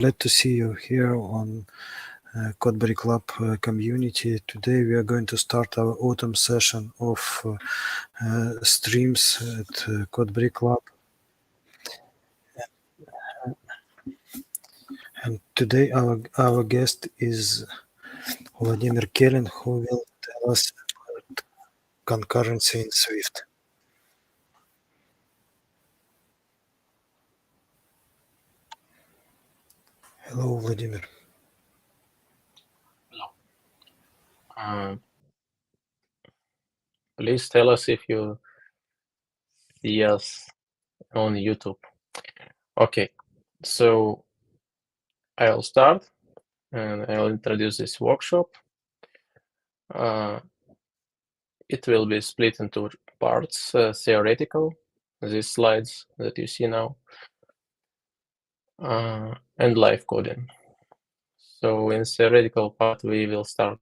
Glad to see you here on Codeberry Club community. Today we are going to start our autumn session of streams at Codeberry Club. And today our guest is Uladzimir Kelin, who will tell us about concurrency in Swift. Hello, Vladimir. Hello. Please tell us if you see us on YouTube. Okay, so I'll start and I'll introduce this workshop. It will be split into parts, theoretical, these slides that you see now, and live coding. So in theoretical part, we will start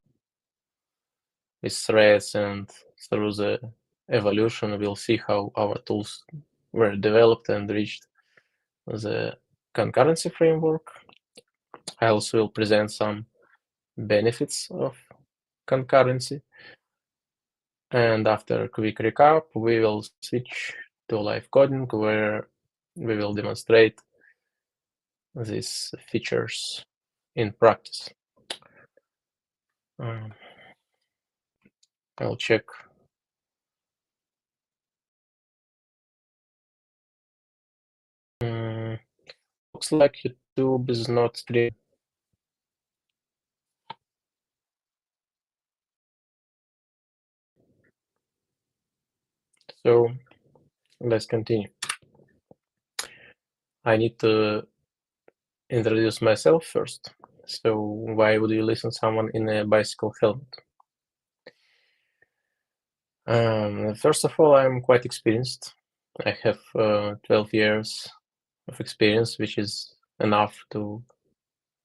with threads, and through the evolution, we'll see how our tools were developed and reached the concurrency framework. I also will present some benefits of concurrency. And after a quick recap, we will switch to live coding, where we will demonstrate these features in practice. I'll check. Looks like YouTube is not streaming. So let's continue. I need to introduce myself first. So why would you listen to someone in a bicycle helmet? First of all, I'm quite experienced. I have 12 years of experience, which is enough to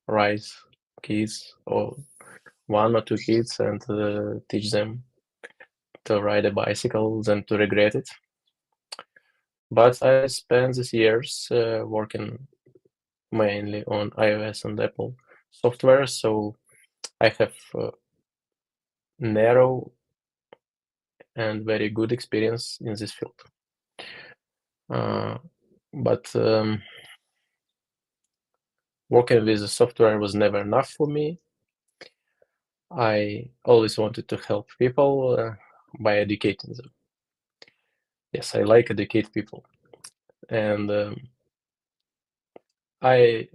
raise kids, or 1 or 2 kids, and teach them to ride a bicycle than to regret it. But I spent these years working mainly on iOS and Apple software, so I have narrow and very good experience in this field. But working with the software was never enough for me. I always wanted to help people by educating them. Yes, I like educate people. And I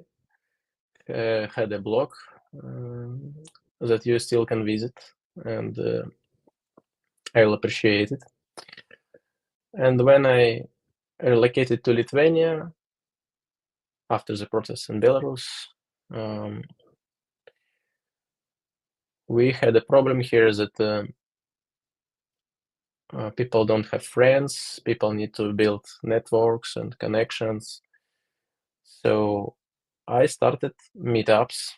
had a blog that you still can visit, and I will appreciate it. And when I relocated to Lithuania after the protests in Belarus, we had a problem here that people don't have friends, people need to build networks and connections. So I started meetups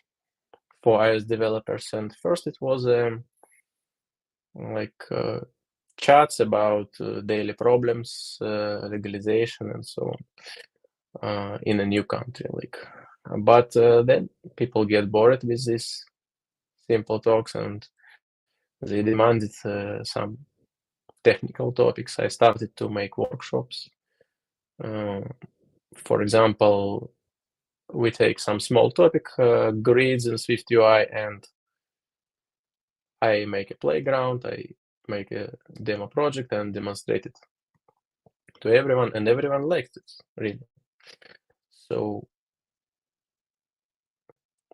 for iOS developers, and first it was like chats about daily problems, legalization, and so on in a new country. But then people get bored with these simple talks, and they demanded some technical topics. I started to make workshops. For example, we take some small topic, grids in Swift UI, and I make a playground, I make a demo project and demonstrate it to everyone, and everyone liked it, really. So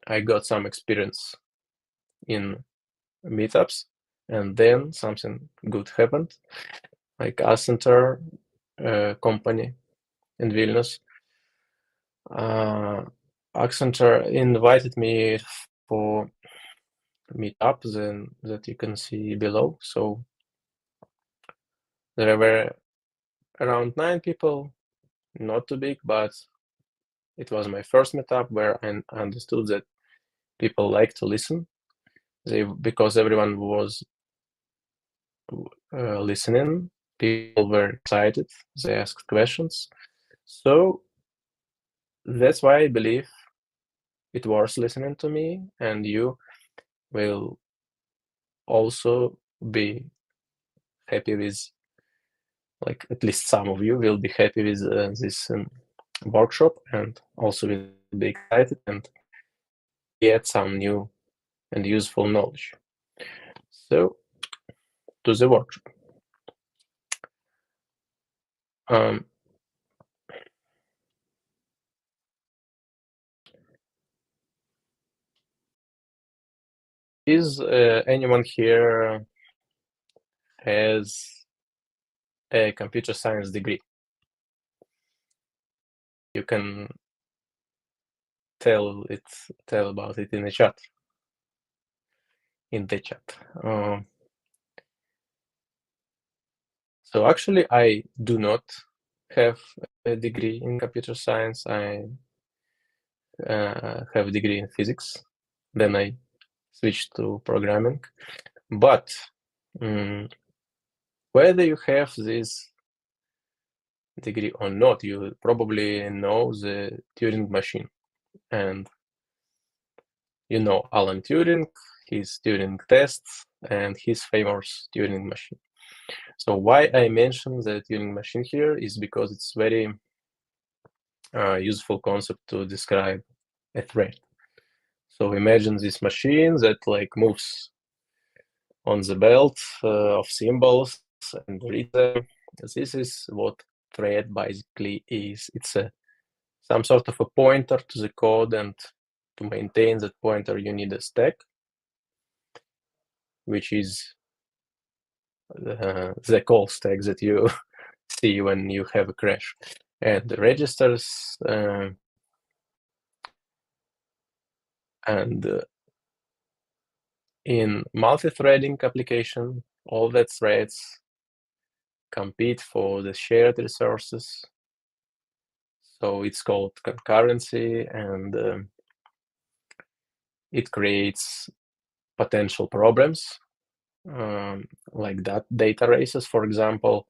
I got some experience in meetups, and then something good happened. Like Accenture company in Vilnius. Accenture invited me for meetup that you can see below. So there were around 9 people, not too big, but it was my first meetup where I understood that people like to listen. Because everyone was listening, people were excited, they asked questions. So that's why I believe it worth listening to me, and you will also be happy with, like, at least some of you will be happy with this workshop, and also will be excited and get some new and useful knowledge. So, to the workshop. Is anyone here has a computer science degree? You can tell about it in the chat. So actually, I do not have a degree in computer science. I have a degree in physics. Then I switched to programming. But whether you have this degree or not, you probably know the Turing machine. And you know Alan Turing, his Turing tests, and his famous Turing machine. So why I mention the Turing machine here is because it's very useful concept to describe a thread. So imagine this machine that like moves on the belt of symbols and reads them. This is what thread basically is. It's some sort of a pointer to the code, and to maintain that pointer you need a stack, which is the call stack that you see when you have a crash. And the registers and in multi-threading application, all the threads compete for the shared resources. So it's called concurrency, and it creates potential problems like that data races. For example,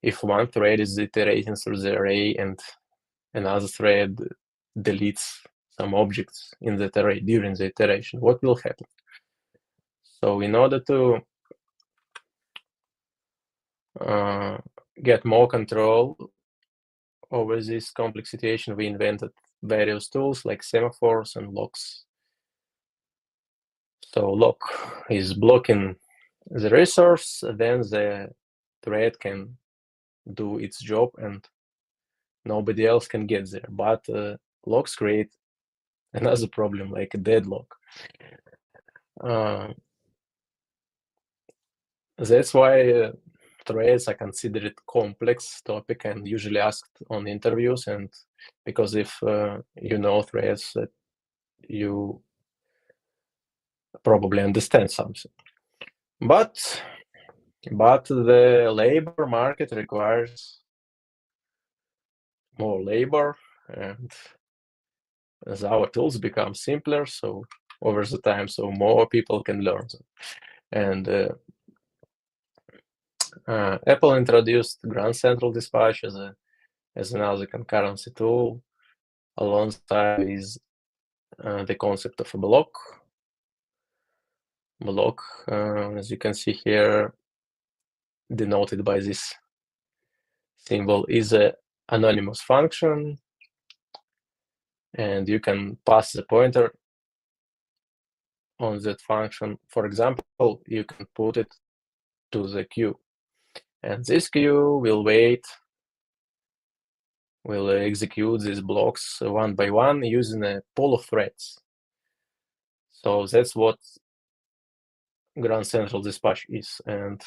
if one thread is iterating through the array and another thread deletes some objects in that array during the iteration, what will happen? So in order to get more control over this complex situation, we invented various tools like semaphores and locks. So lock is blocking the resource, then the thread can do its job and nobody else can get there. But locks create another problem, like a deadlock. That's why threads are considered complex topic and usually asked on interviews. And because if you know threads, you probably understand something. But the labor market requires more labor, and as our tools become simpler, so over the time, so more people can learn them. And Apple introduced Grand Central Dispatch as another concurrency tool, alongside with the concept of a block. Block, as you can see here, denoted by this symbol, is an anonymous function, and you can pass the pointer on that function. For example, you can put it to the queue, and this queue will execute these blocks one by one using a pool of threads. So that's what Grand Central Dispatch is, and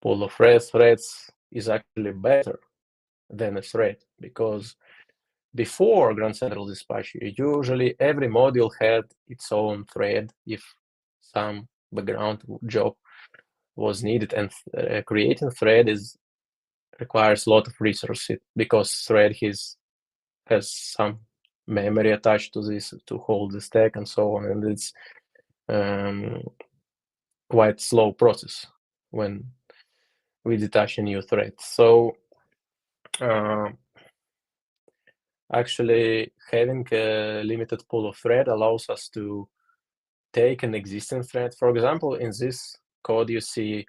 pool of threads is actually better than a thread, because before Grand Central Dispatch, usually every module had its own thread if some background job was needed, and creating thread requires a lot of resources, because thread has some memory attached to this to hold the stack and so on, and it's quite slow process when we detach a new thread. So Actually, having a limited pool of thread allows us to take an existing thread. For example, in this code, you see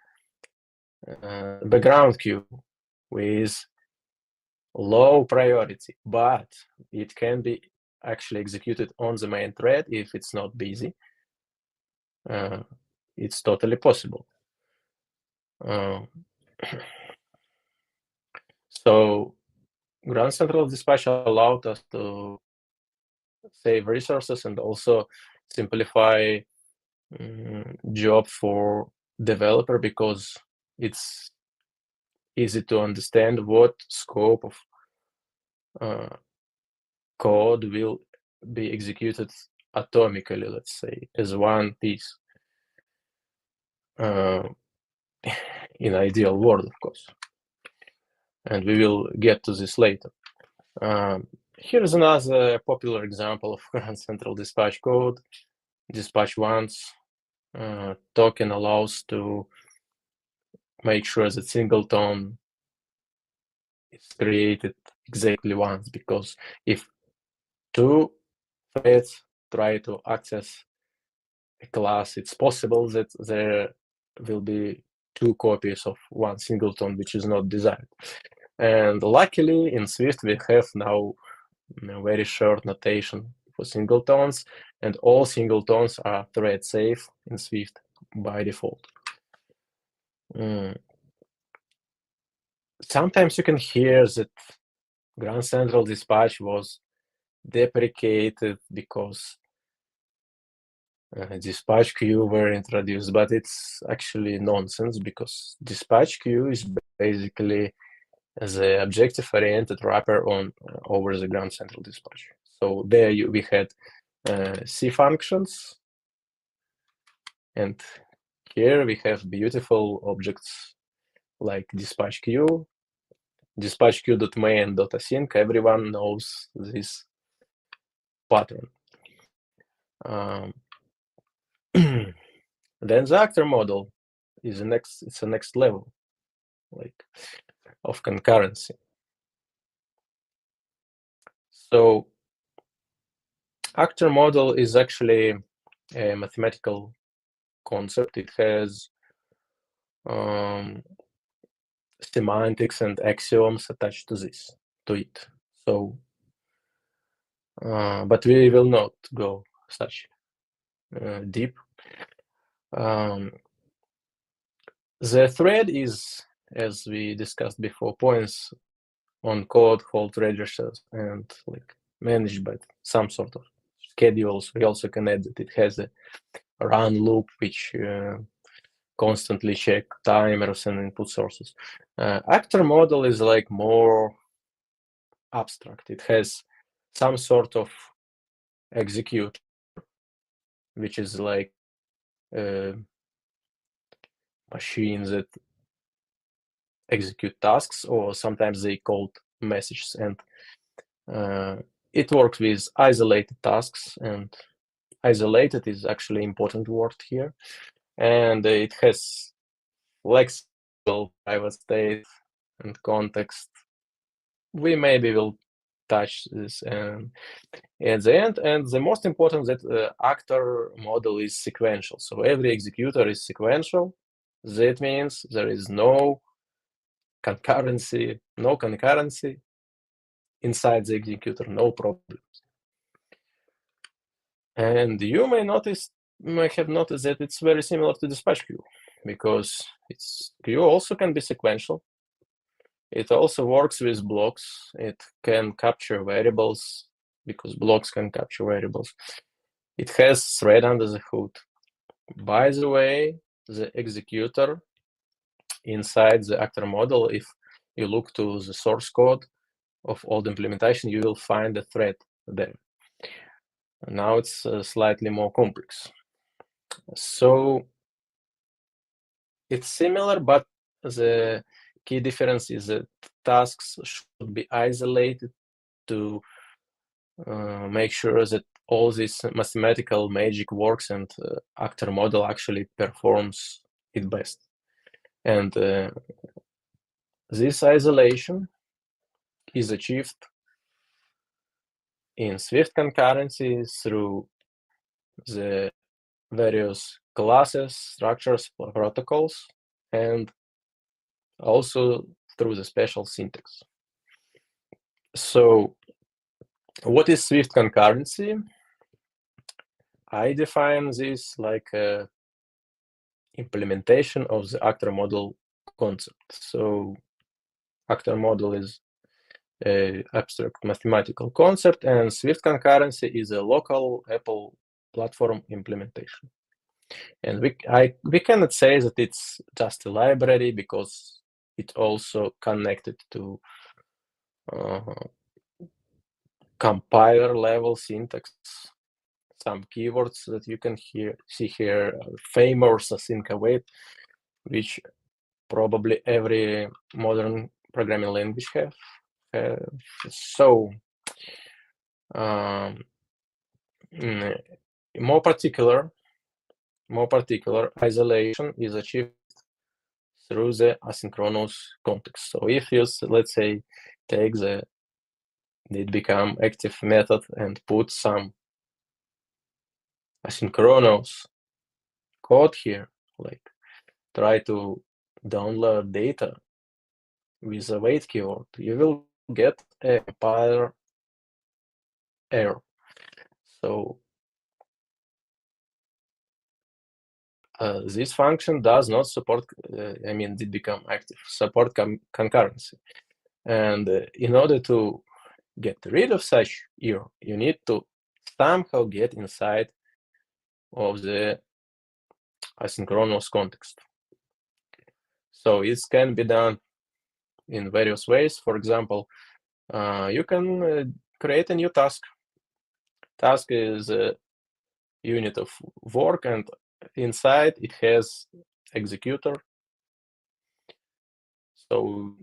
background queue with low priority, but it can be actually executed on the main thread if it's not busy. It's totally possible. So Grand Central Dispatch allowed us to save resources and also simplify job for developer, because it's easy to understand what scope of code will be executed atomically, let's say, as one piece. In ideal world, of course. And we will get to this later. Here's another popular example of Grand Central Dispatch code. Dispatch once token allows to make sure that singleton is created exactly once, because if two threads try to access a class, it's possible that there will be two copies of one singleton, which is not desired. And luckily, in Swift, we have now a very short notation for singletons, and all singletons are thread safe in Swift by default. Sometimes you can hear that Grand Central Dispatch was deprecated because dispatch queue were introduced, but it's actually nonsense, because dispatch queue is basically the objective-oriented wrapper on over the Grand Central Dispatch. So there we had C functions, and here we have beautiful objects like dispatch queue, dispatch queue.main.async. Everyone knows this pattern. Then the actor model is the next level, like, of concurrency. So actor model is actually a mathematical concept. It has semantics and axioms attached to it. So, but we will not go such deep. The thread is, as we discussed before, points on code, hold registers, and like managed by some sort of schedules. We also can add that it has a run loop, which constantly check timers and input sources. Actor model is like more abstract. It has some sort of executor, which is like a machine that execute tasks, or sometimes they called messages, and it works with isolated tasks, and isolated is actually important word here, and it has flexible private state and context. We maybe will touch this at the end. And the most important, that actor model is sequential. So every executor is sequential. That means there is no concurrency inside the executor, no problems. And you may have noticed that it's very similar to dispatch queue, because its queue also can be sequential. It also works with blocks. It can capture variables, because blocks can capture variables. It has thread under the hood. By the way, the executor inside the actor model, if you look to the source code of old implementation, you will find a thread there. Now it's slightly more complex. So it's similar, but the key difference is that tasks should be isolated to make sure that all this mathematical magic works, and actor model actually performs it best. And this isolation is achieved in Swift concurrency through the various classes, structures, protocols, and also through the special syntax. So what is Swift concurrency? I define this like a implementation of the actor model concept. So actor model is an abstract mathematical concept, and Swift concurrency is a local Apple platform implementation. And we cannot say that it's just a library because it also connected to compiler level syntax. Some keywords that you can see here, famous async await, which probably every modern programming language have. So more particular isolation is achieved through the asynchronous context. So if you, let's say, take the did become active method and put some asynchronous code here, like try to download data with a wait keyword, you will get a compiler error. So this function does not support, did become active, support concurrency. And in order to get rid of such error, you need to somehow get inside of the asynchronous context. So it can be done in various ways. For example, you can create a new task. Task is a unit of work, and inside it has executor. So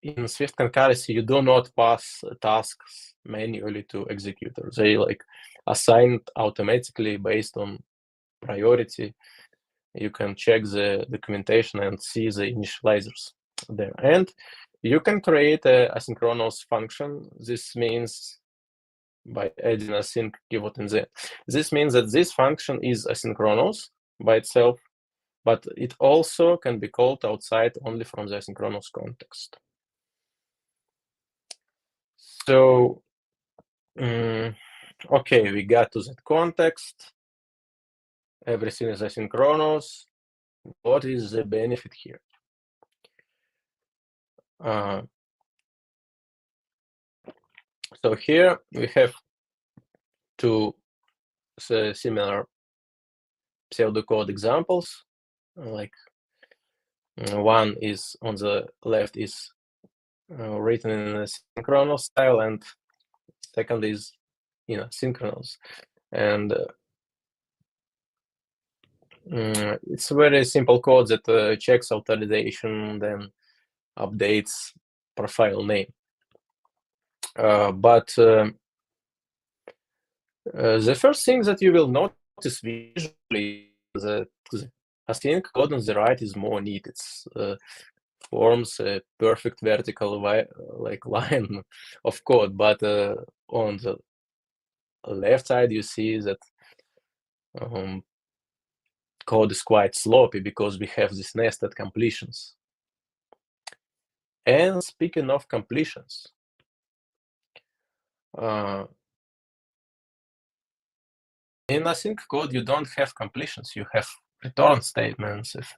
in Swift concurrency, you do not pass tasks manually to executor. They like assigned automatically based on priority. You can check the documentation and see the initializers there. And you can create a asynchronous function. This means by adding async keyword in there. This means that this function is asynchronous by itself, but it also can be called outside only from the asynchronous context. So, okay, we got to that context. Everything is asynchronous. What is the benefit here? So here we have two similar pseudocode examples. Like one is on the left is written in a synchronous style, and second is synchronous. And it's a very simple code that checks authorization, then updates profile name. But the first thing that you will notice visually is that the async code on the right is more neat. It forms a perfect vertical line of code, but on the left side you see that code is quite sloppy because we have these nested completions. And speaking of completions, in async code, you don't have completions. You have return statements if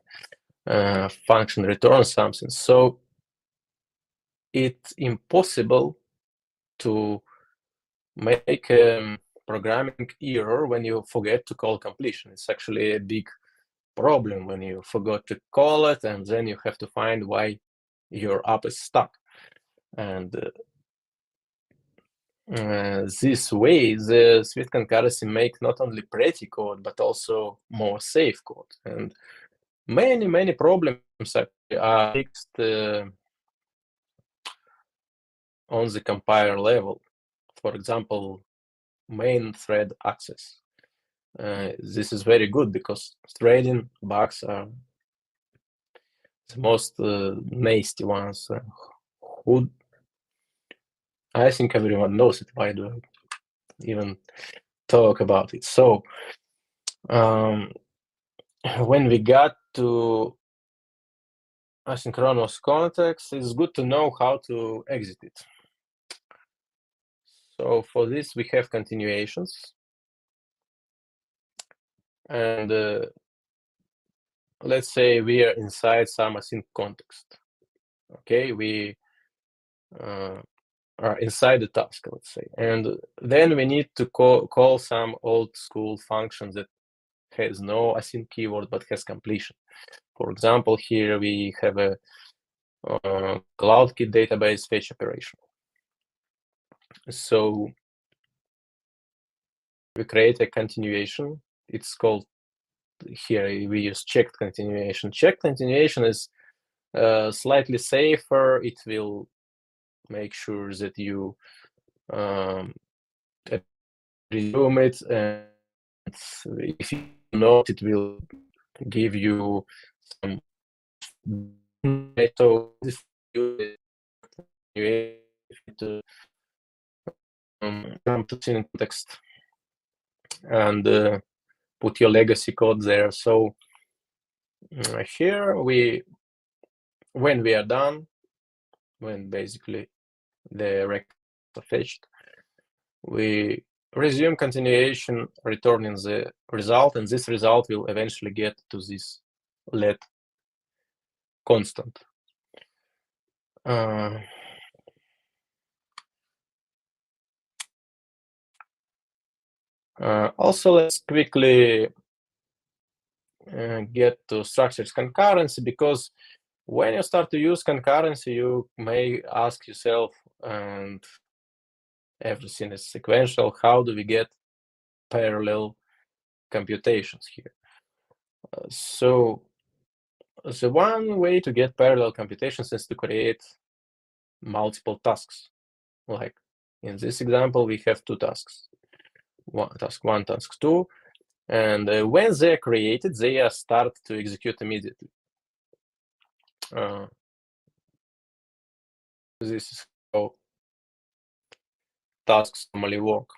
function returns something. So it's impossible to make a programming error when you forget to call completion. It's actually a big problem when you forgot to call it, and then you have to find why your app is stuck. And this way, the Swift concurrency make not only pretty code, but also more safe code. And many problems are fixed on the compiler level. For example, main thread access. This is very good because threading bugs are the most nasty ones. I think everyone knows it, by the way. even talk about it. So when we got to asynchronous context, it's good to know how to exit it. So for this, we have continuations. And let's say we are inside some async context. Okay, we are inside the task, let's say. And then we need to call some old school function that has no async keyword but has completion. For example, here we have a CloudKit database fetch operation. So we create a continuation. It's called, here we use checked continuation. Checked continuation is slightly safer. It will make sure that you resume it, and if you not, it will give you some. So this to come to context and put your legacy code there. So here when we are done, when basically the records are fetched, we resume continuation, returning the result, and this result will eventually get to this let constant. Also, let's quickly get to structured concurrency, because when you start to use concurrency, you may ask yourself, and everything is sequential, how do we get parallel computations here? So the one way to get parallel computations is to create multiple tasks. Like in this example, we have two tasks, task 1, task 2, and when they're created, they start to execute immediately. This is how tasks normally work.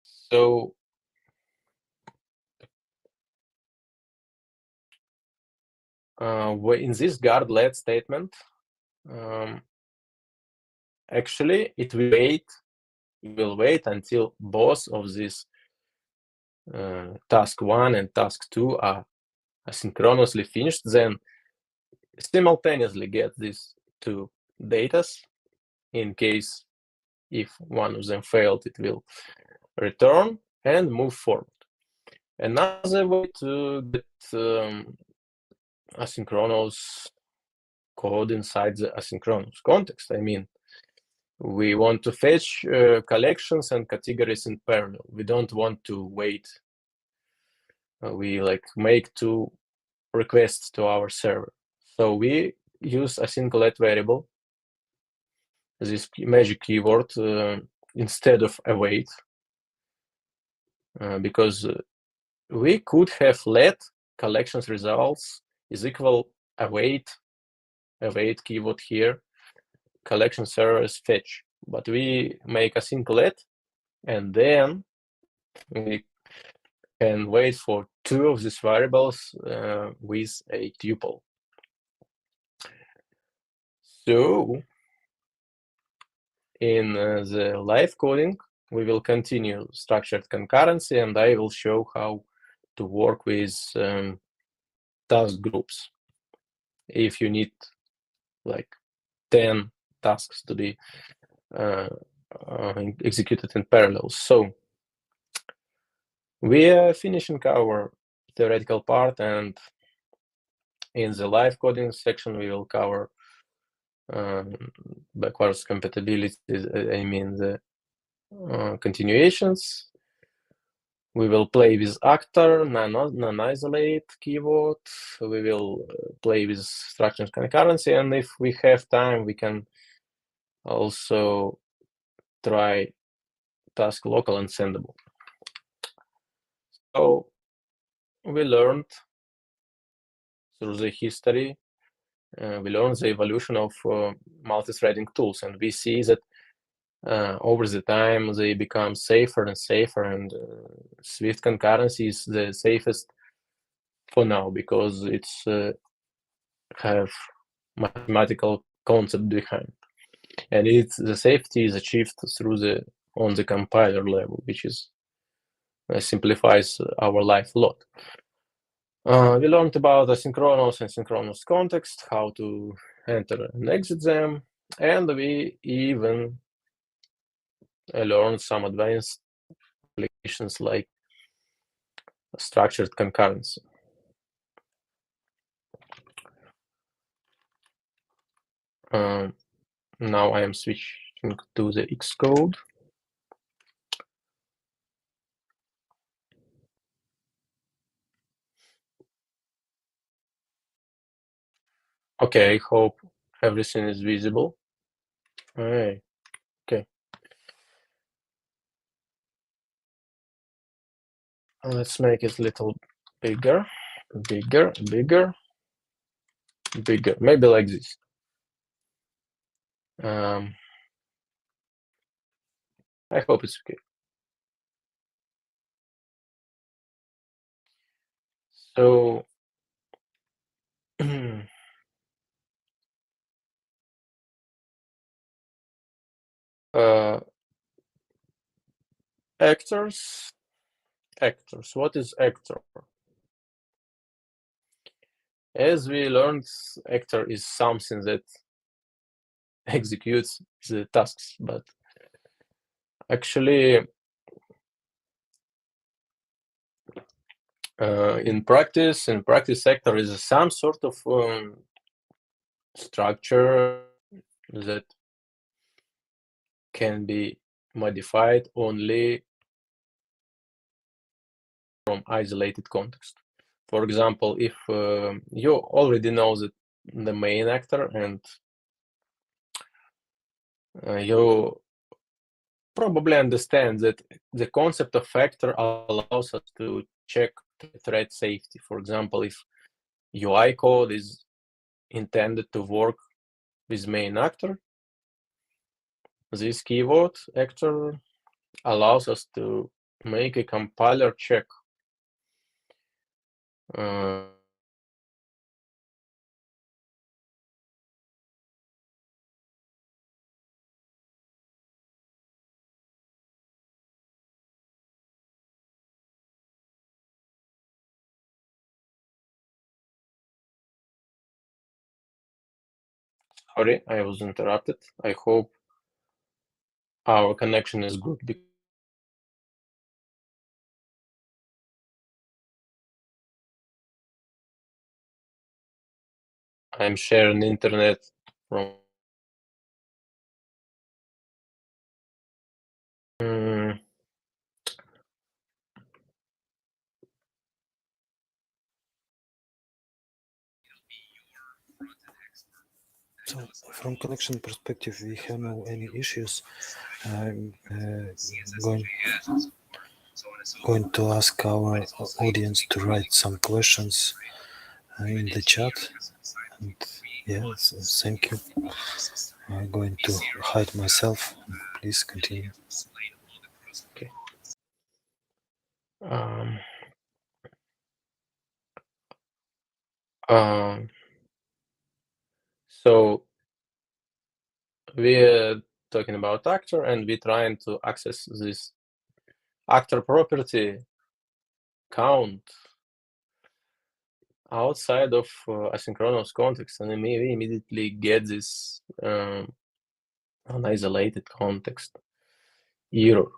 So in this guard let statement, actually it will wait until both of these task 1 and task 2 are asynchronously finished, then simultaneously get these two datas. In case if one of them failed, it will return and move forward. Another way to get asynchronous code inside the asynchronous context, I mean, we want to fetch collections and categories in parallel. We don't want to wait. We make two requests to our server. So we use async let variable, this magic keyword, instead of await, because we could have let collections results is equal await keyword here, collection servers fetch, but we make async let, and then we can wait for two of these variables with a tuple. So in the live coding, we will continue structured concurrency, and I will show how to work with task groups. If you need like 10 tasks to be executed in parallel. So we are finishing our theoretical part, and in the live coding section, we will cover backwards compatibility, I mean the continuations. We will play with actor, non-isolate keyword. We will play with structured concurrency, and if we have time, we can also try task local and sendable. So we learned through the history we learn the evolution of multi-threading tools, and we see that over the time they become safer and safer, and Swift concurrency is the safest for now because it's have mathematical concept behind, and the safety is achieved through on the compiler level, which is simplifies our life a lot. We learned about asynchronous and synchronous context, how to enter and exit them, and we even learned some advanced applications like structured concurrency. Now I am switching to the Xcode. Okay, I hope everything is visible. Hey, okay. Let's make it a little bigger, bigger, bigger, bigger. Maybe like this. I hope it's okay. So actors. What is actor? As we learned, actor is something that executes the tasks, but actually in practice, actor is some sort of structure that can be modified only from isolated context. For example, if you already know that the main actor and you probably understand that the concept of actor allows us to check thread safety. For example, if UI code is intended to work with main actor, this keyword actor allows us to make a compiler check. Sorry, I was interrupted. I hope our connection is good. I'm sharing internet from. So from connection perspective, we have no any issues. I'm going to ask our audience to write some questions in the chat. And yes, thank you. I'm going to hide myself. Please continue. Okay. So we're talking about actor, and we're trying to access this actor property count outside of asynchronous context, and we immediately get this unisolated context error.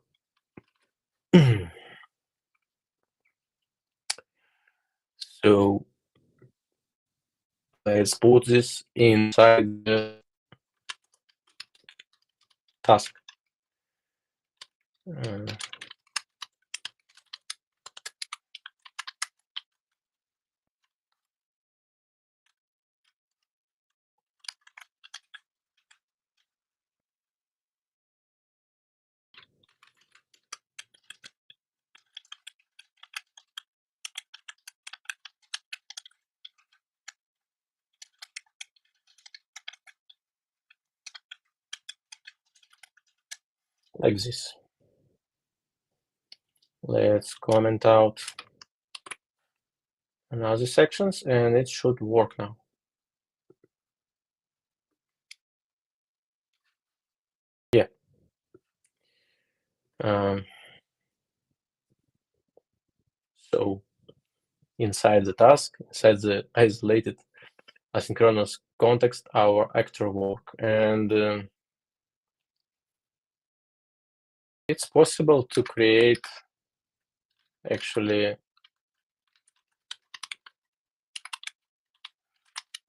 So let's put this inside the task. like this. Let's comment out another sections, and it should work now. Yeah. So inside the task, inside the isolated asynchronous context, our actor work, and it's possible to create actually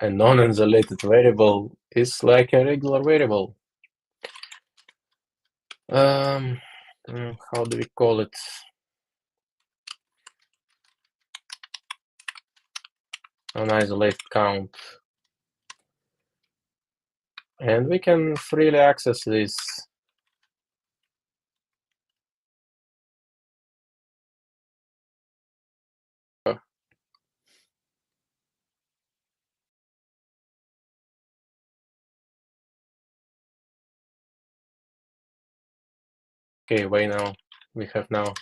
a non-isolated variable. Is like a regular variable. How do we call it? An isolated count. And we can freely access this. Okay, wait now. We have now.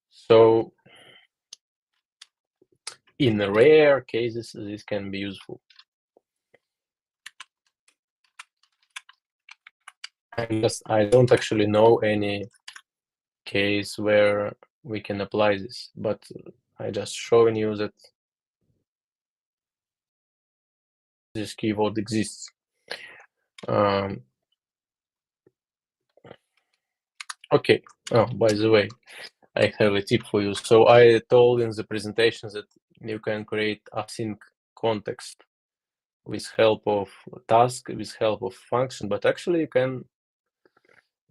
So in rare cases, this can be useful. I don't actually know any case where we can apply this, but I just showing you that this keyword exists. Okay. Oh, by the way, I have a tip for you. So I told in the presentation that you can create async context with help of task, with help of function, but actually you can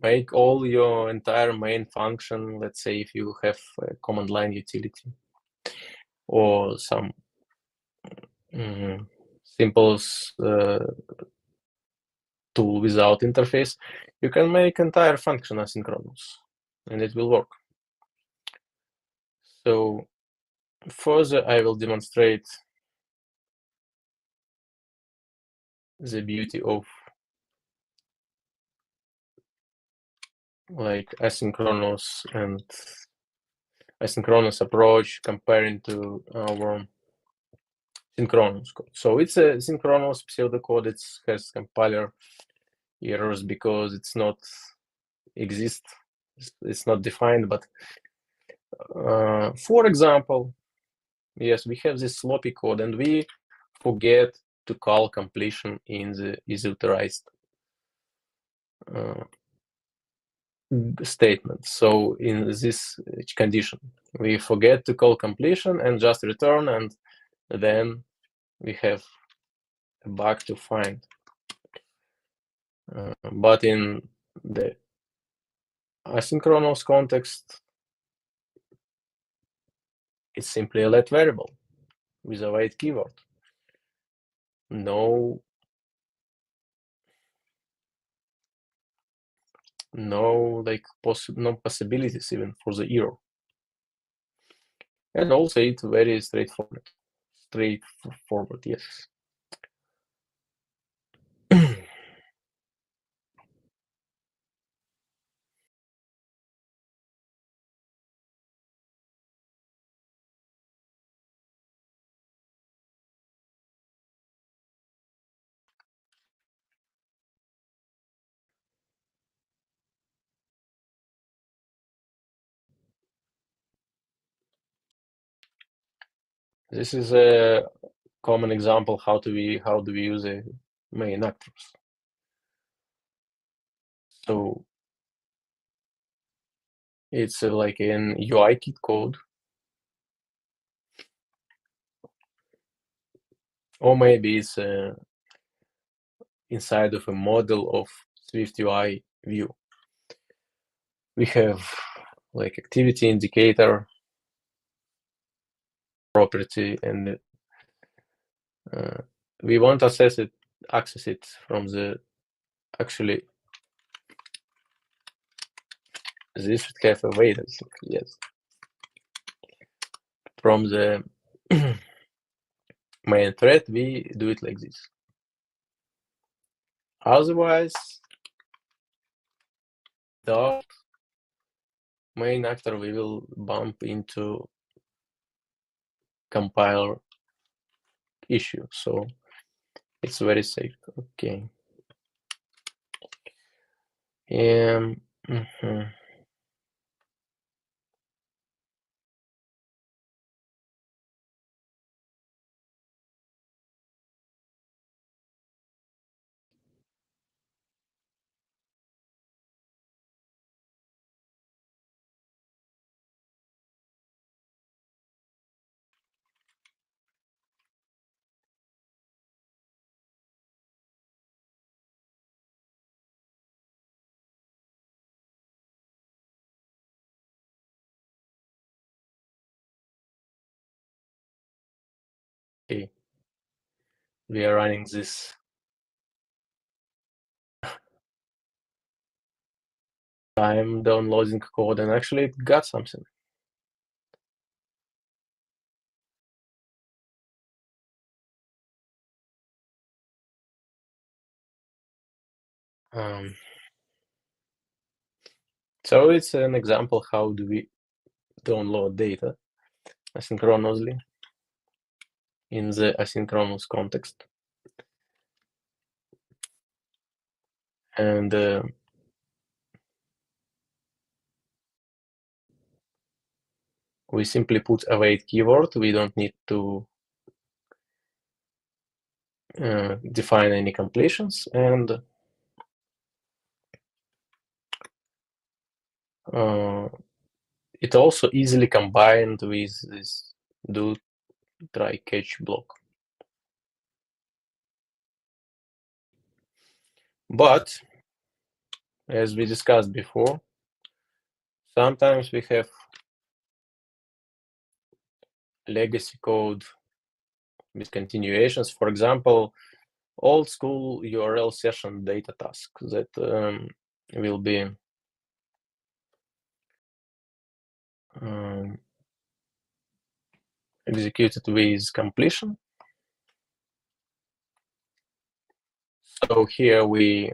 make all your entire main function, let's say if you have a command line utility or some simple tool without interface, you can make entire function asynchronous and it will work. So further, I will demonstrate the beauty of like asynchronous and asynchronous approach comparing to our synchronous code. So it's a synchronous pseudocode. It has compiler errors because it's not exist. It's not defined. But for example, yes, we have this sloppy code, and we forget to call completion in the isolated statement. So in this condition, we forget to call completion and just return, and then we have a bug to find. But in the asynchronous context, it's simply a let variable with a wait keyword. No like no possibilities even for the error. And also it's very straightforward. Yes. This is a common example how do we use a main actors. So it's like an UI kit code, or maybe it's inside of a model of Swift UI view. We have like activity indicator property, and we want to access it from the actually. This should have a wait, I think. Yes, from the main thread, we do it like this. Otherwise, Without main actor, we will bump into compiler issue, so it's very safe. Okay. Mhm. Okay. We are running this. I'm downloading code, and actually it got something. So it's an example how do we download data asynchronously in the asynchronous context. And we simply put await keyword. We don't need to define any completions, and it also easily combined with this do try catch block. But as we discussed before, sometimes we have legacy code miscontinuations. For example, old school URL session data task that will be executed with completion. So here we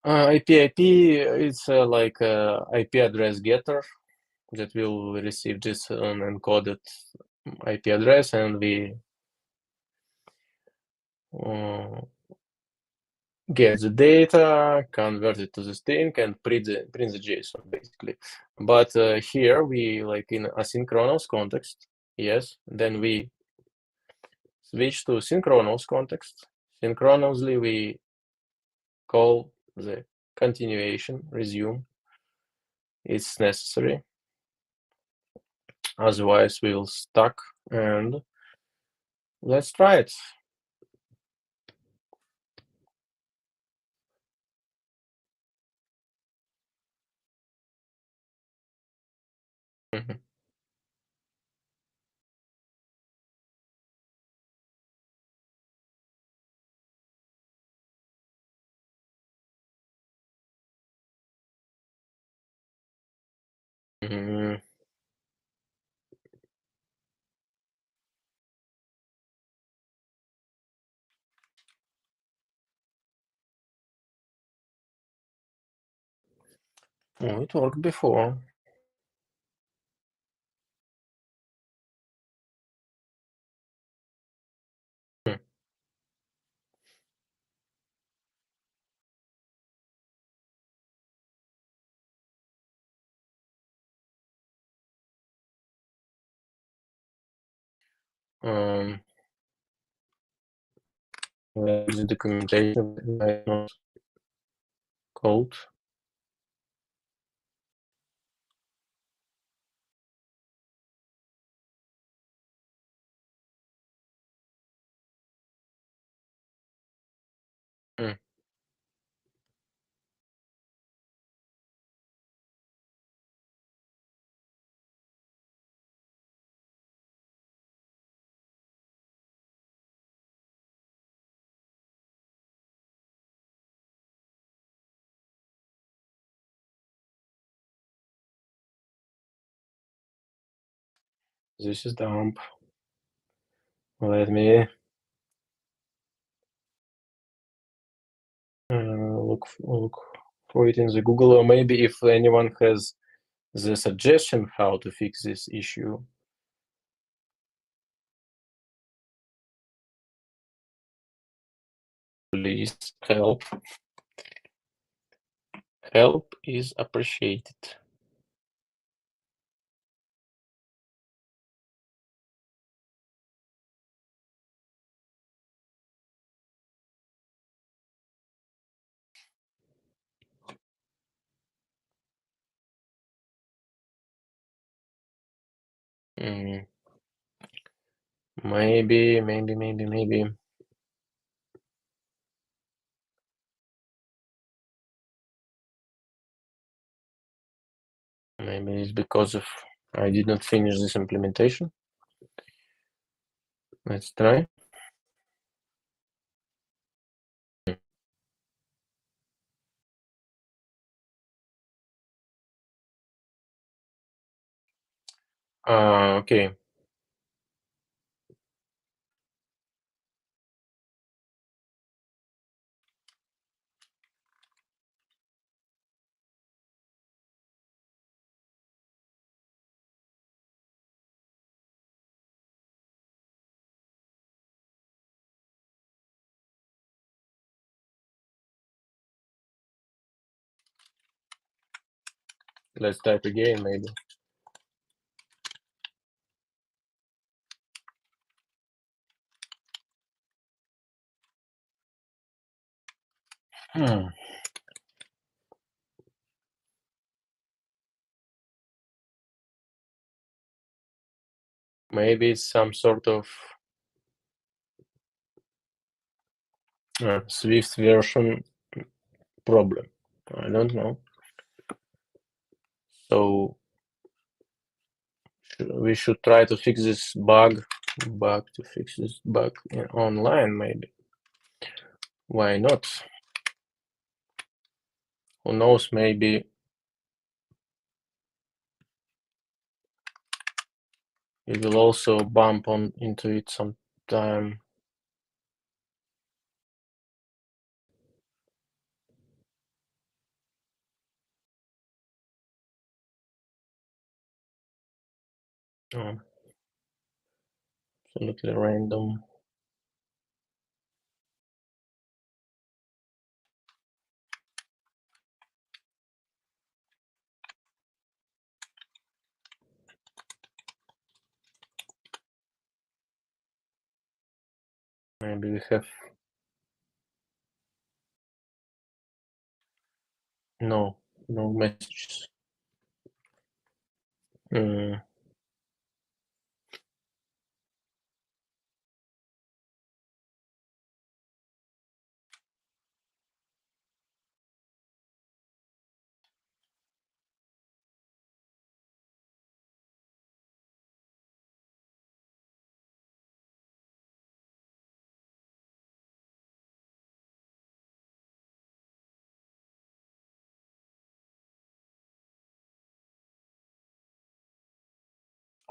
IP it's like a IP address getter that will receive this encoded IP address, and we get the data, convert it to the string, and print the JSON basically. But here we, like in asynchronous context, yes, then we switch to synchronous context. Synchronously we call the continuation, resume. It's necessary. Otherwise we'll stuck, and let's try it. Mhm. Mm, oh, it worked before. Hmm. The documentation might not code. Hmm. This is dump. Let me look for it in the Google, or maybe if anyone has the suggestion how to fix this issue, please help. Help is appreciated. Maybe. Maybe it's because of I did not finish this implementation. Let's try. Okay. Let's type again, maybe. Maybe it's some sort of Swift version problem. I don't know. So we should try to fix this bug. To fix this bug online, maybe. Why not? Who knows? Maybe we will also bump into it sometime. Absolutely random. Maybe we have no messages.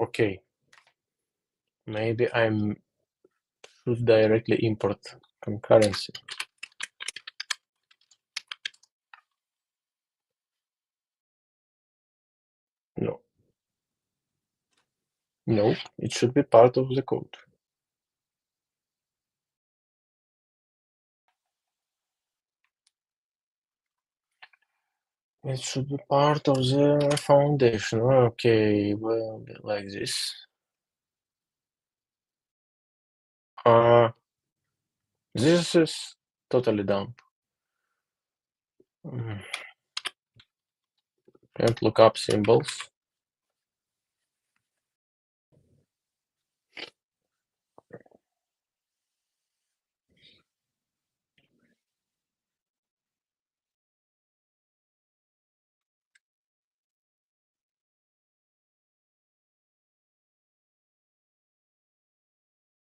Okay. Maybe I should directly import concurrency. No, it should be part of the code. It should be part of the foundation. Okay, well, like this. This is totally dumb. Can't look up symbols.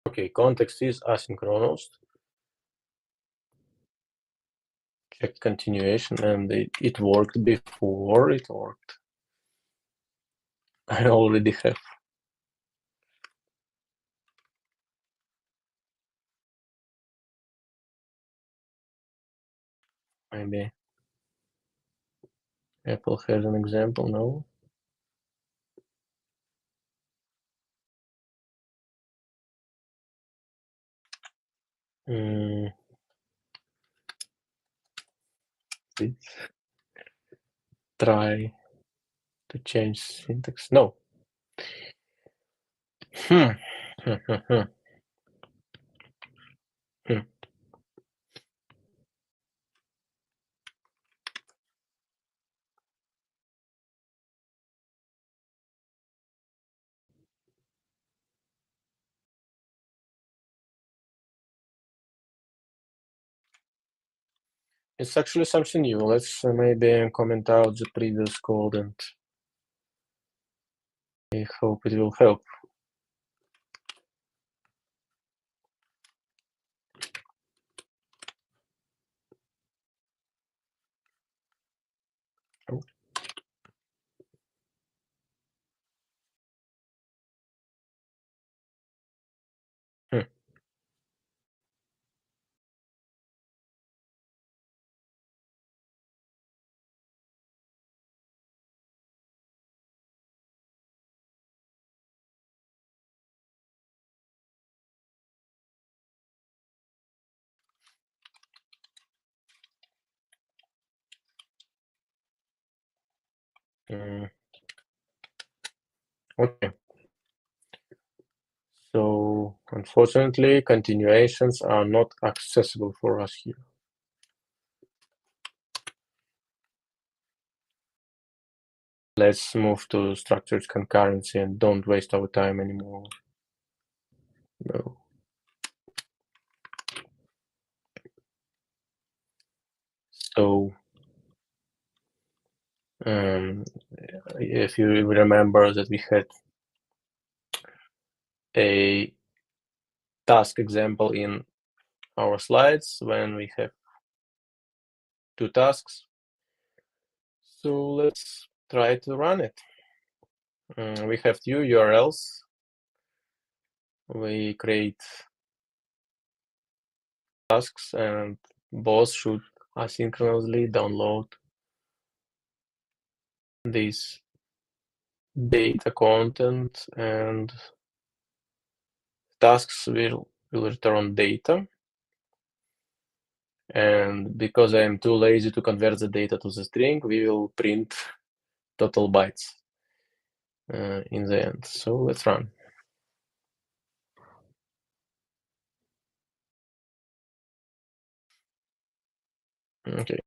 Okay, context is asynchronous. Check continuation, and it worked before it worked. I already have. Maybe Apple has an example, no? Let's try to change syntax. No. It's actually something new. Let's maybe comment out the previous code, and I hope it will help. Oh. Okay. So unfortunately, continuations are not accessible for us here. Let's move to structured concurrency and don't waste our time anymore. No. So if you remember that we had a task example in our slides when we have two tasks. So let's try to run it. We have two URLs. We create tasks and both should asynchronously download this data content, and tasks will return data. And because I am too lazy to convert the data to the string, we will print total bytes in the end. So let's run. Okay.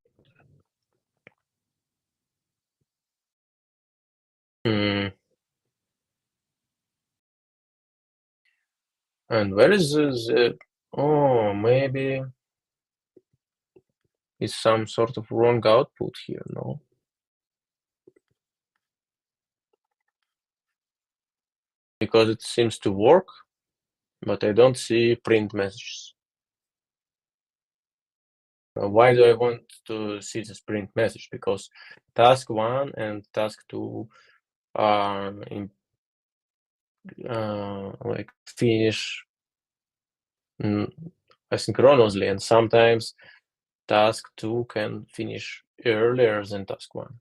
And where is the oh, maybe it's some sort of wrong output here, no? Because it seems to work, but I don't see print messages. Why do I want to see this print message? Because task 1 and task 2 are like finish asynchronously, and sometimes task 2 can finish earlier than task 1.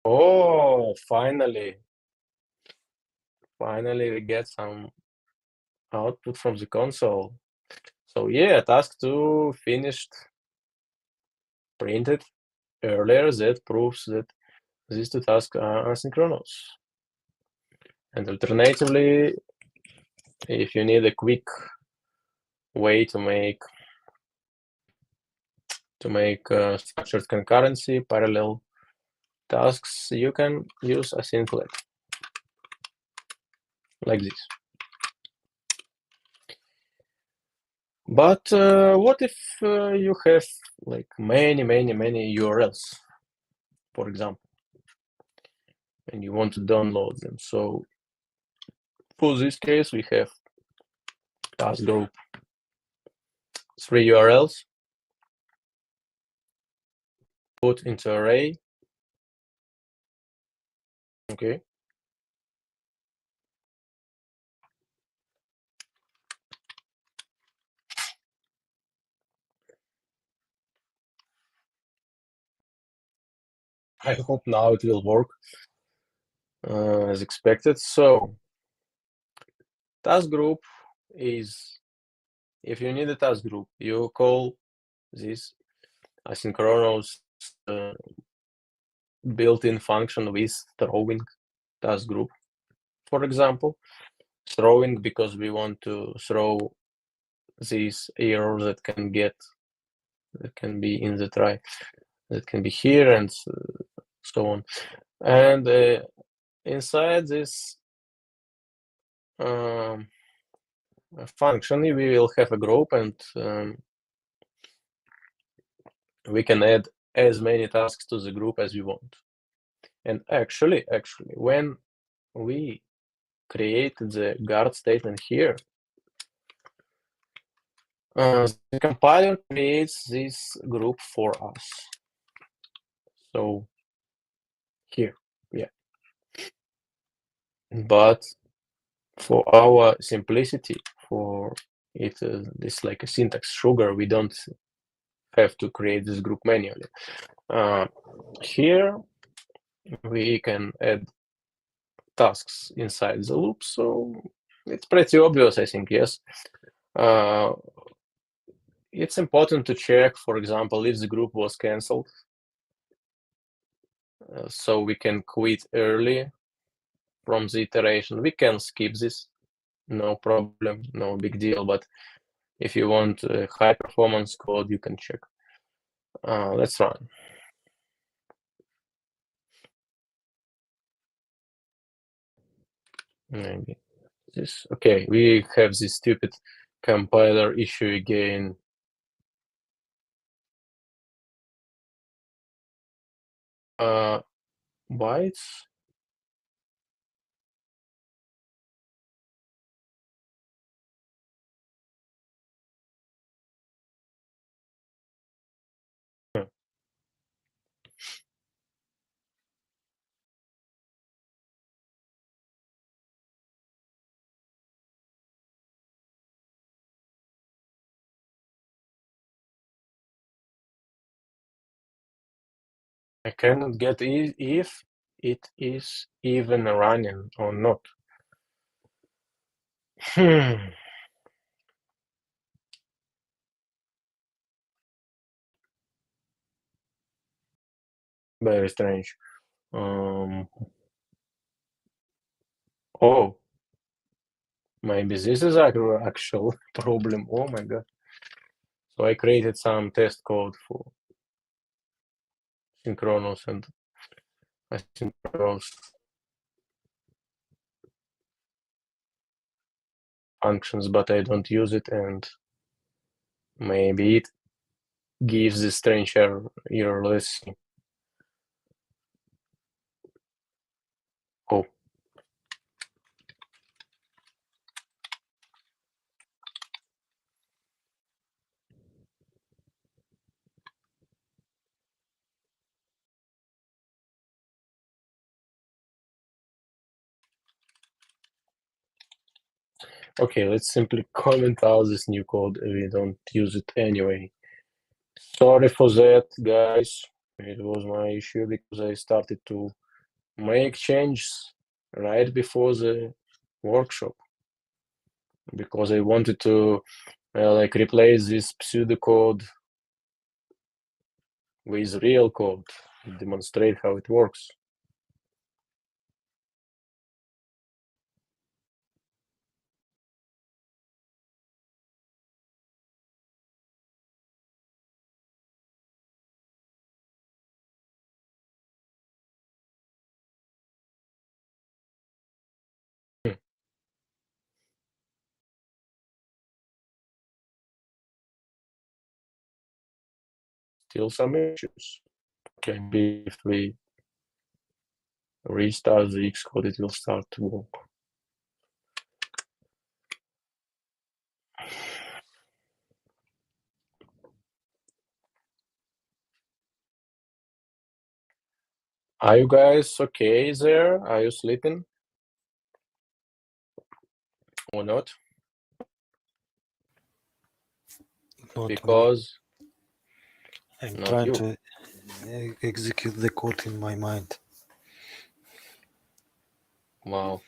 Oh, finally we get some output from the console. So yeah, task 2 finished, printed earlier. That proves that these two tasks are asynchronous. And alternatively, if you need a quick way to make structured concurrency, parallel tasks, you can use async like this. But what if you have like many URLs, for example, and you want to download them? So for this case, we have task group 3 URLs, put into array. Okay. I hope now it will work as expected. So task group is, if you need a task group, you call this asynchronous built-in function with throwing task group, for example. Throwing because we want to throw this error that can be in the try, that can be here, and so on. And inside this function, we will have a group, and we can add as many tasks to the group as we want. And actually, when we created the guard statement here, the compiler creates this group for us. So here, yeah. But for our simplicity, for it, this like a syntax sugar, we don't have to create this group manually. Here we can add tasks inside the loop, so it's pretty obvious, I think. Yes. It's important to check, for example, if the group was cancelled, so we can quit early from the iteration. We can skip this, no problem, no big deal. But if you want high performance code, you can check. Let's run. Maybe this. Okay, we have this stupid compiler issue again. Bytes. I cannot get if it is even running or not. Very strange. Oh, maybe this is our actual problem. Oh my god. So I created some test code for synchronous and asynchronous functions, but I don't use it, and maybe it gives this strange error. Let's see. Oh. Okay, let's simply comment out this new code. We don't use it anyway. Sorry for that, guys. It was my issue because I started to make changes right before the workshop, because I wanted to like replace this pseudocode with real code, demonstrate how it works. Still some issues. Okay, maybe if we restart the Xcode, it will start to work. Are you guys okay there? Are you sleeping or not? Not me. Because I'm not trying you. to execute the code in my mind. Wow.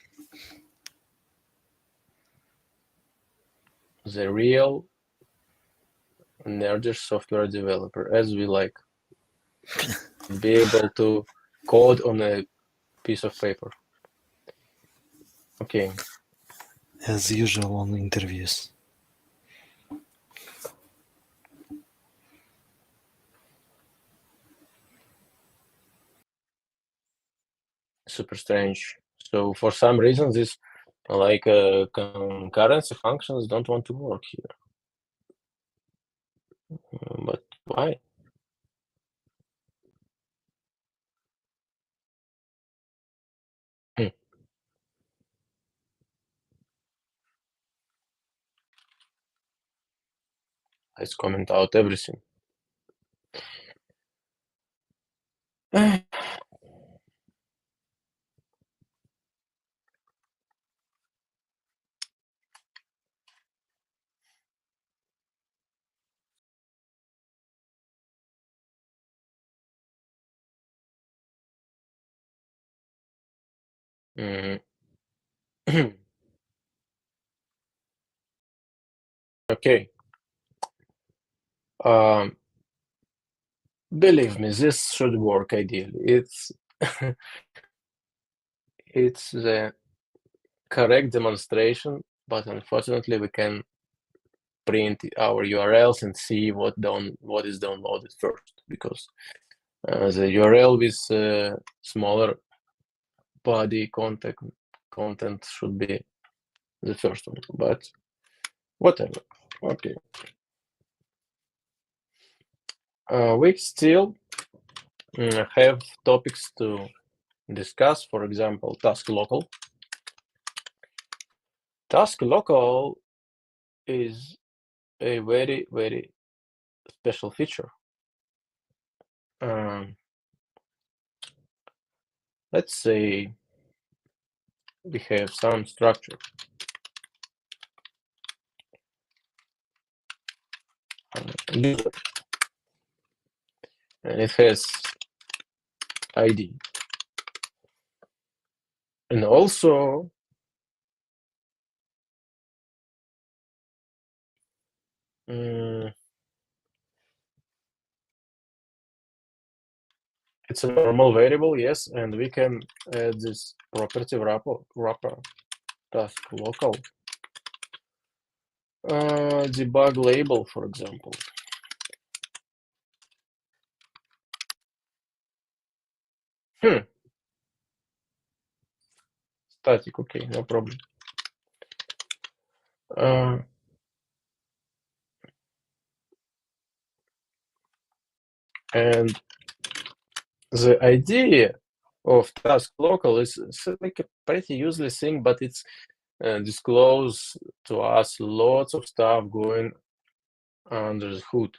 The real nerdish software developer, as we like. Be able to code on a piece of paper. Okay. As usual on interviews. Super strange. So for some reason, this like concurrency functions don't want to work here. But why? Let's comment out everything. Okay. Believe me, this should work ideally. It's the correct demonstration, but unfortunately we can print our URLs and see what is downloaded first, because the URL with smaller body content should be the first one, but whatever. Okay. We still have topics to discuss. For example, task local. Task local is a very, very special feature. Let's say we have some structure. User. And it has ID. And also it's a normal variable, yes, and we can add this property wrapper task local debug label, for example. Static, okay, no problem. And the idea of task local is like a pretty useless thing, but it's disclose to us lots of stuff going under the hood.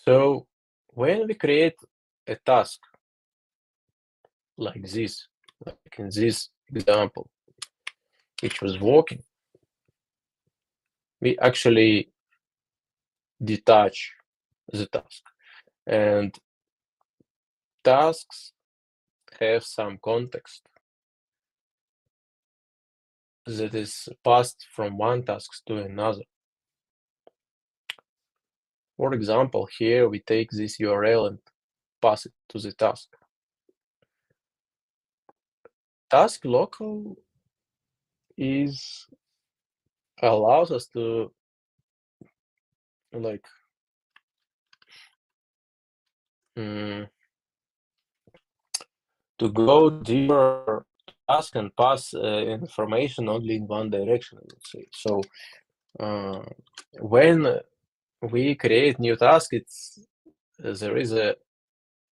So when we create a task like this, like in this example, which was working, we actually detach the task, and tasks have some context that is passed from one task to another. For example, here we take this URL and pass it to the task. Task local allows us to like to go deeper task and pass information only in one direction, I would say. So when we create new task, there is a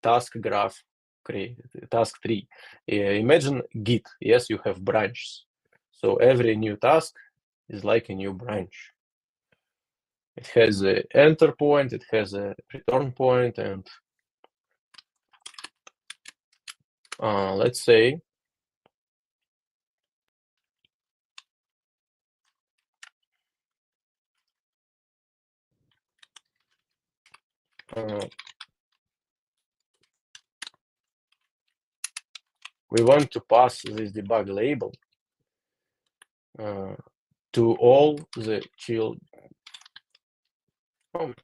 task graph created, task tree. Imagine Git. Yes, you have branches. So every new task is like a new branch. It has an enter point, it has a return point, and let's say we want to pass this debug label to all the child.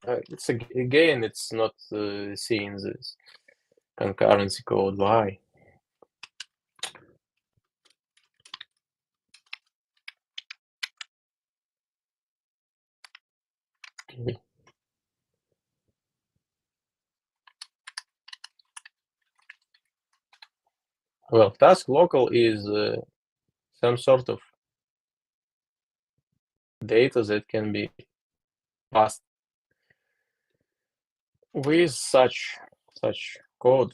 It's again, it's not seeing this concurrency code. Why? Okay. Well, task local is some sort of data that can be passed with such code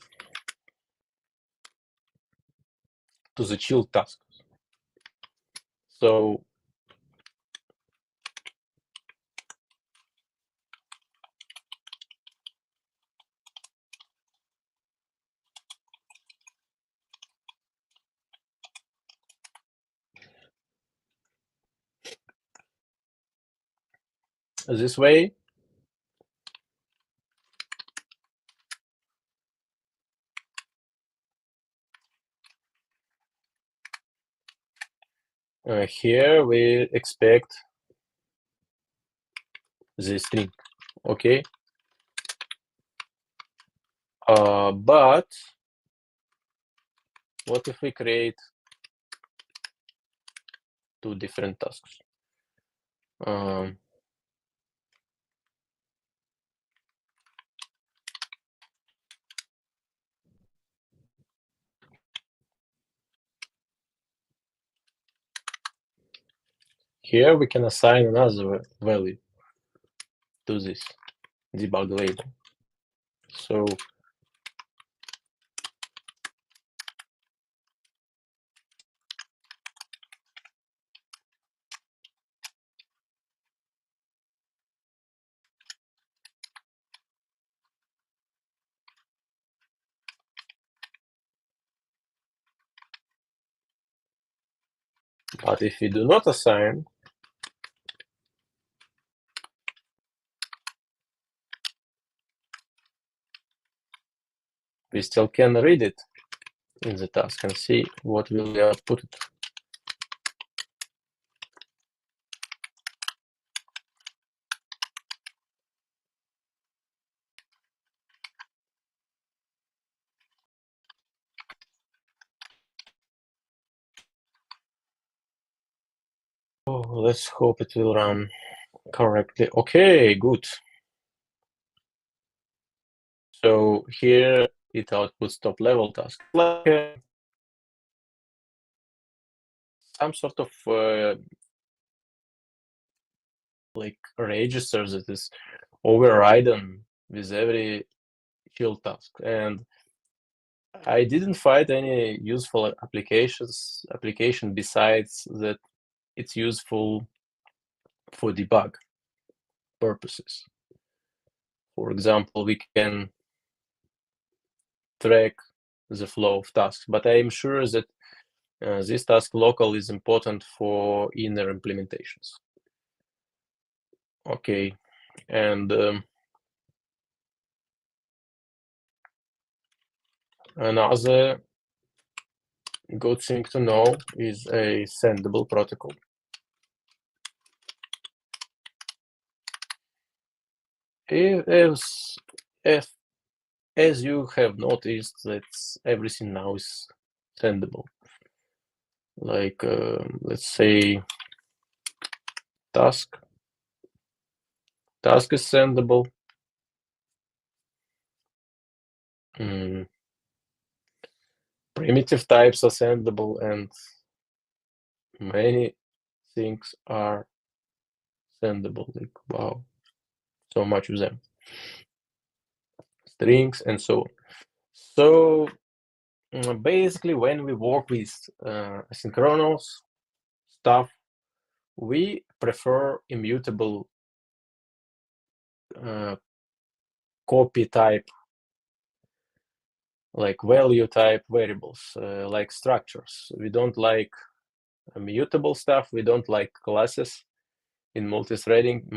to the child task. So this way, here we expect the string, okay? But what if we create two different tasks? Here we can assign another value to this debug label. So but if we do not assign, we still can read it in the task and see what will be outputted. Oh, let's hope it will run correctly. Okay, good. So here it outputs top level task, like some sort of like register that is overridden with every child task. And I didn't find any useful application besides that it's useful for debug purposes. For example, we can track the flow of tasks, but I am sure that this task local is important for inner implementations. Okay, and another good thing to know is a sendable protocol. If as you have noticed, that everything now is sendable. Like let's say task is sendable. Primitive types are sendable, and many things are sendable. Like, wow, so much of them. Strings and so on. So basically, when we work with asynchronous stuff, we prefer immutable copy type, like value type variables, like structures. We don't like immutable stuff. We don't like classes in multi-threading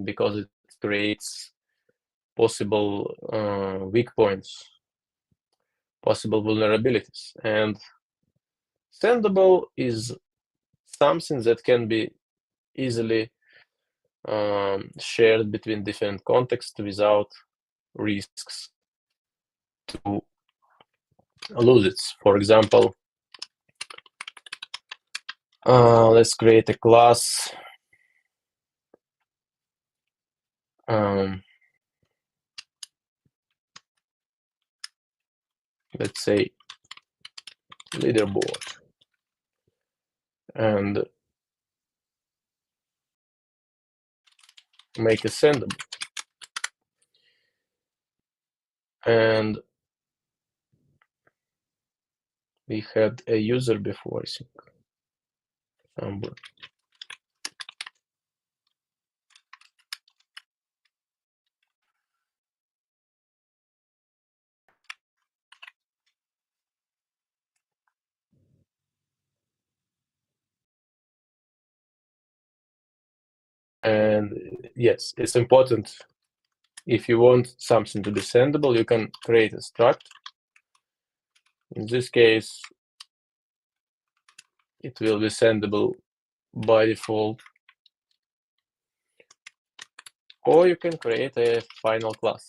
because it creates possible weak points, possible vulnerabilities. And sendable is something that can be easily shared between different contexts without risks to lose it. For example, let's create a class. Let's say leaderboard, and make it sendable. And we had a user before, I think. Somewhere. And yes, it's important. If you want something to be sendable, you can create a struct. In this case, it will be sendable by default. Or you can create a final class.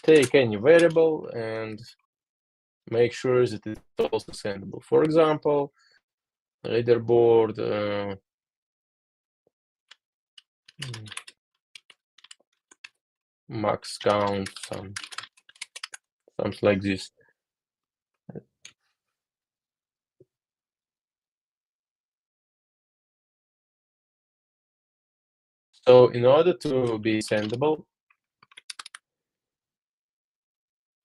Take any variable and make sure that it's also sendable. For example, leaderboard max count, something like this. So in order to be sendable,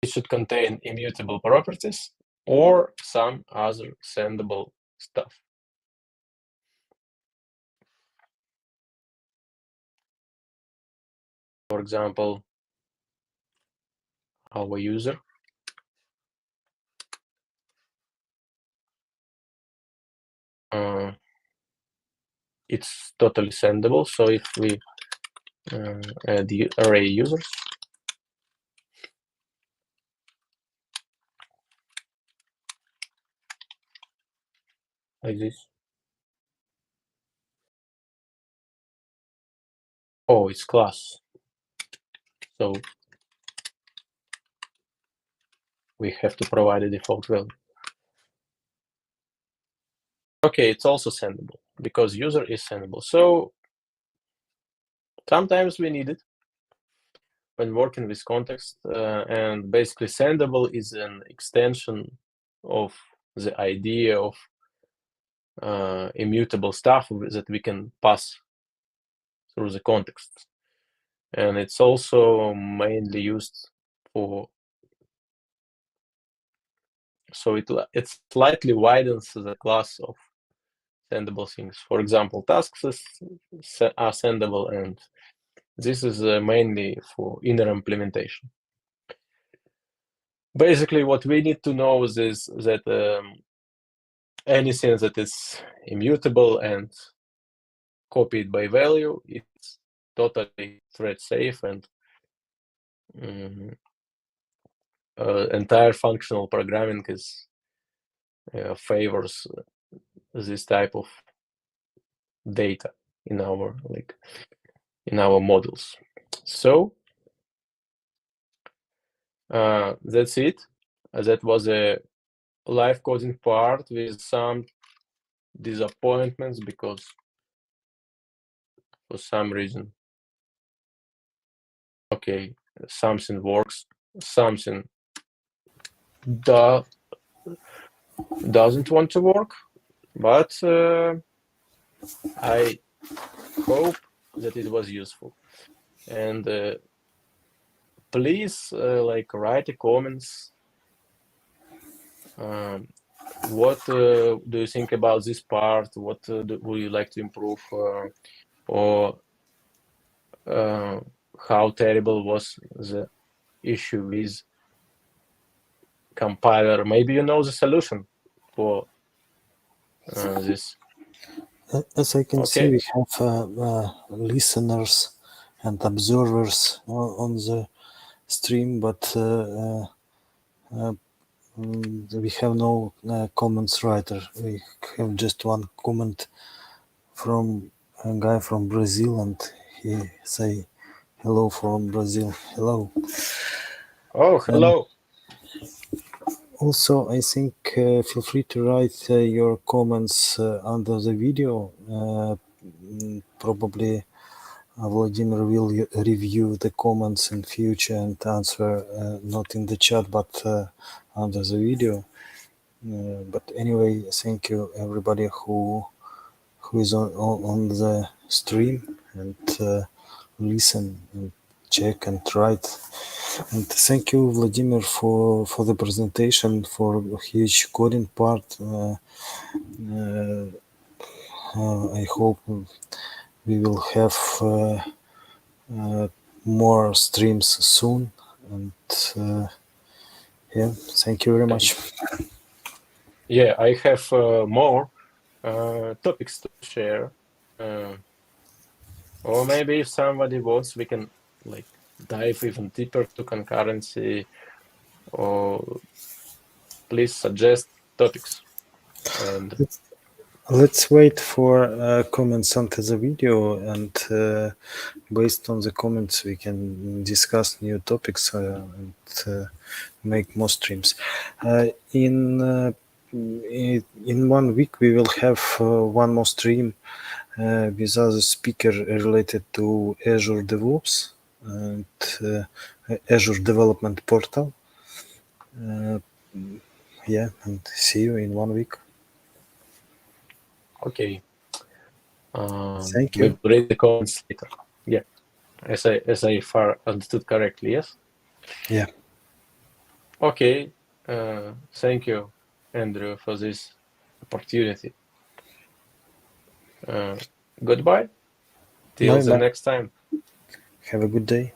it should contain immutable properties or some other sendable stuff. For example, our user. It's totally sendable. So if we add the array users, like this. Oh, it's class. So we have to provide a default value. Okay, it's also sendable because user is sendable. So sometimes we need it when working with context, and basically sendable is an extension of the idea of immutable stuff that we can pass through the context. And it's also mainly used for, so it slightly widens the class of sendable things. For example, tasks are sendable, and this is mainly for inner implementation. Basically, what we need to know is that anything that is immutable and copied by value, it's totally thread safe, and entire functional programming is favors this type of data in our models. So that's it. That was a live coding part with some disappointments because for some reason, okay, something works, something doesn't want to work, but I hope that it was useful. And please write a comments. What do you think about this part? What would you like to improve, or how terrible was the issue with compiler? Maybe you know the solution for this. As I can see, Okay. we have listeners and observers on the stream, but we have no comments writer. We have just one comment from a guy from Brazil, and he say hello from Brazil. Hello. Oh, hello. Also, I think feel free to write your comments under the video. Probably Vladimir will review the comments in future and answer not in the chat but under the video. But anyway, thank you everybody who is on the stream and listen and check and write. And thank you, Vladimir, for the presentation, for a huge coding part. I hope we will have more streams soon. And yeah, thank you very much. Yeah, I have more topics to share. Or maybe if somebody wants, we can like dive even deeper to concurrency, or please suggest topics. And Let's wait for comments onto the video, and based on the comments, we can discuss new topics and make more streams. In 1 week, we will have one more stream with other speaker related to Azure DevOps and Azure Development Portal. Yeah, and see you in 1 week. okay. Thank We you. will read the comments later. Yeah, as I far understood correctly, yes? Yeah. Okay. Thank you, Andrew, for this opportunity. Goodbye. Till the Bye-bye. next time. Have a good day.